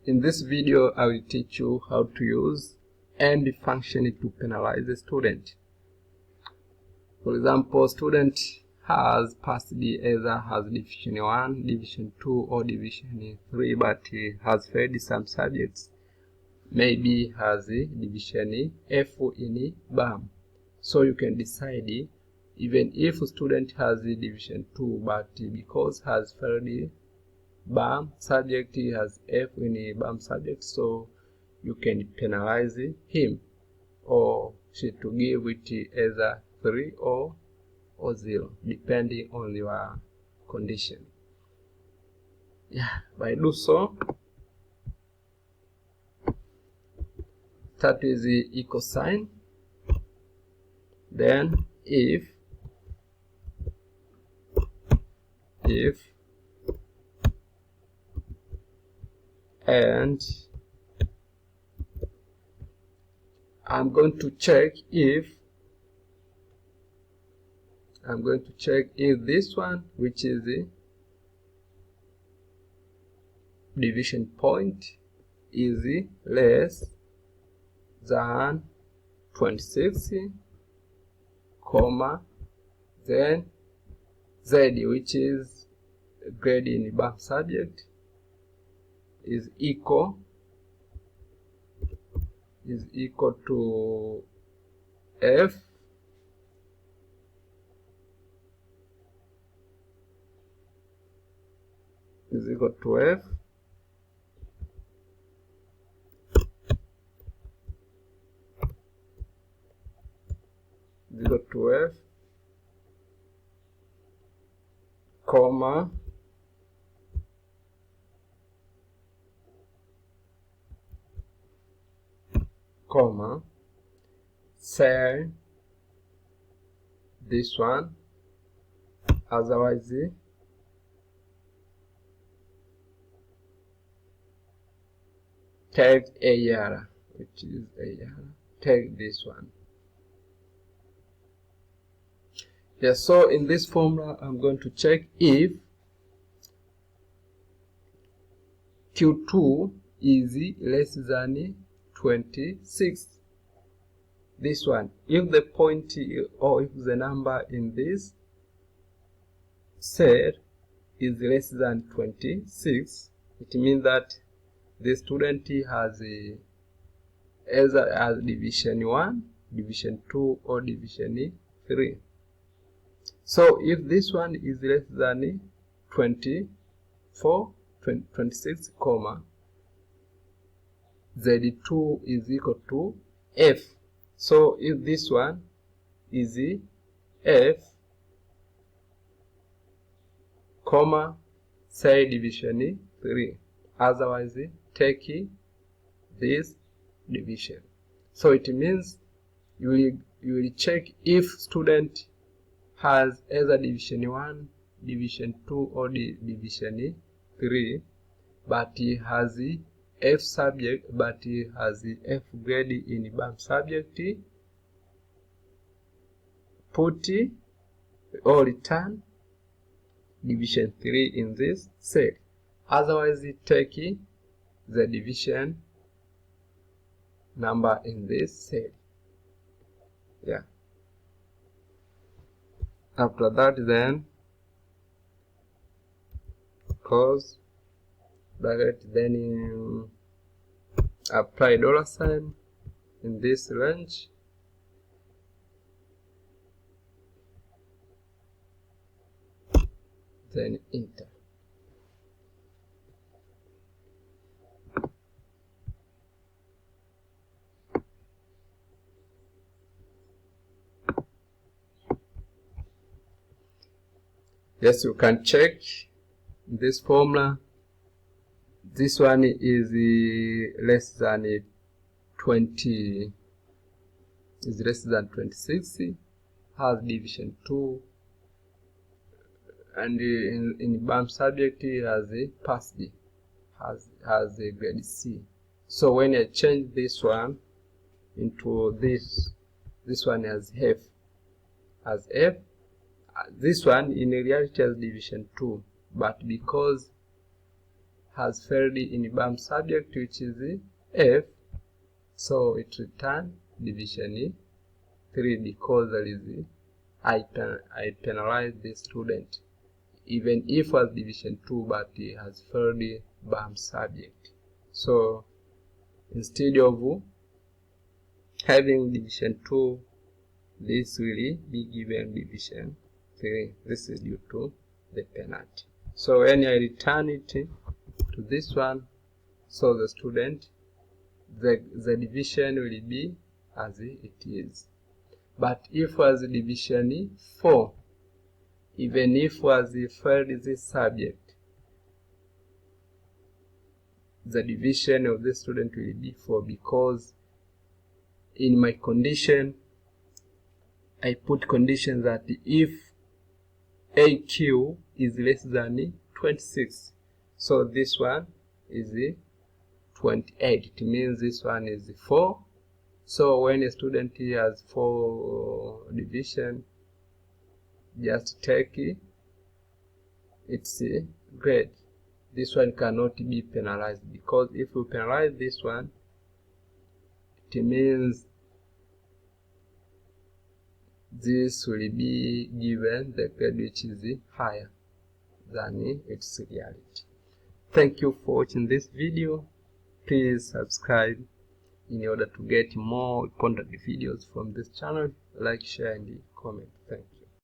In this video, I will teach you how to use and function to penalize a student. For example, student has passed either has division 1, division 2 or division 3, but he has failed some subjects. Maybe has division F in BAM. So you can decide, even if student has division 2, but because has failed BAM subject, he has F in a BAM subject, so you can penalize him or she to give it either 3 or 0, depending on your condition. By do so, start with the equal sign, then if and I'm going to check if this one, which is the division point, is less than 26, comma, then Z, which is grade in BAM subject, is equal to F is equal to F is equal to F, comma, say this one, otherwise take AR, which is AR, take this one. So in this formula, I'm going to check if Q2 is less than 26. This one, if the point or if the number in this cell is less than 26, it means that the student has either as division 1, division 2 or division 3. So if this one is less than 26, comma, Z2 is equal to F. So if this one is F, comma, say division 3, otherwise take this division. So it means you will check if student has either division 1, division 2 or division 3, but he has the F subject, but he has the F grade in BAM subject, put or return division 3 in this cell. Otherwise, take the division number in this cell. After that, then close bracket, then apply $sign in this range, then enter. Yes, you can check this formula. This one is less than 20, is less than 26, has division 2, and in BAM subject has passed, has a grade C. So when I change this one into this one has F, this one in reality has division 2, but because has failed in BAM subject, which is F, so it returns division 3 because there is I penalize this student, even if was division 2 but he has failed BAM subject. So instead of having division 2, this will be given division 3. This is due to the penalty. So when I return it to this one, so the student, the division will be as it is. But if was division 4, even if was failed this subject, the division of the student will be 4, because in my condition I put condition that if AQ is less than 26, so this one is 28. It means this one is 4. So when a student has 4 division, just take its grade. This one cannot be penalized, because if we penalize this one, it means this will be given the grade which is higher than its reality. Thank you for watching this video. Please subscribe in order to get more content videos from this channel. Like, share, and comment. Thank you.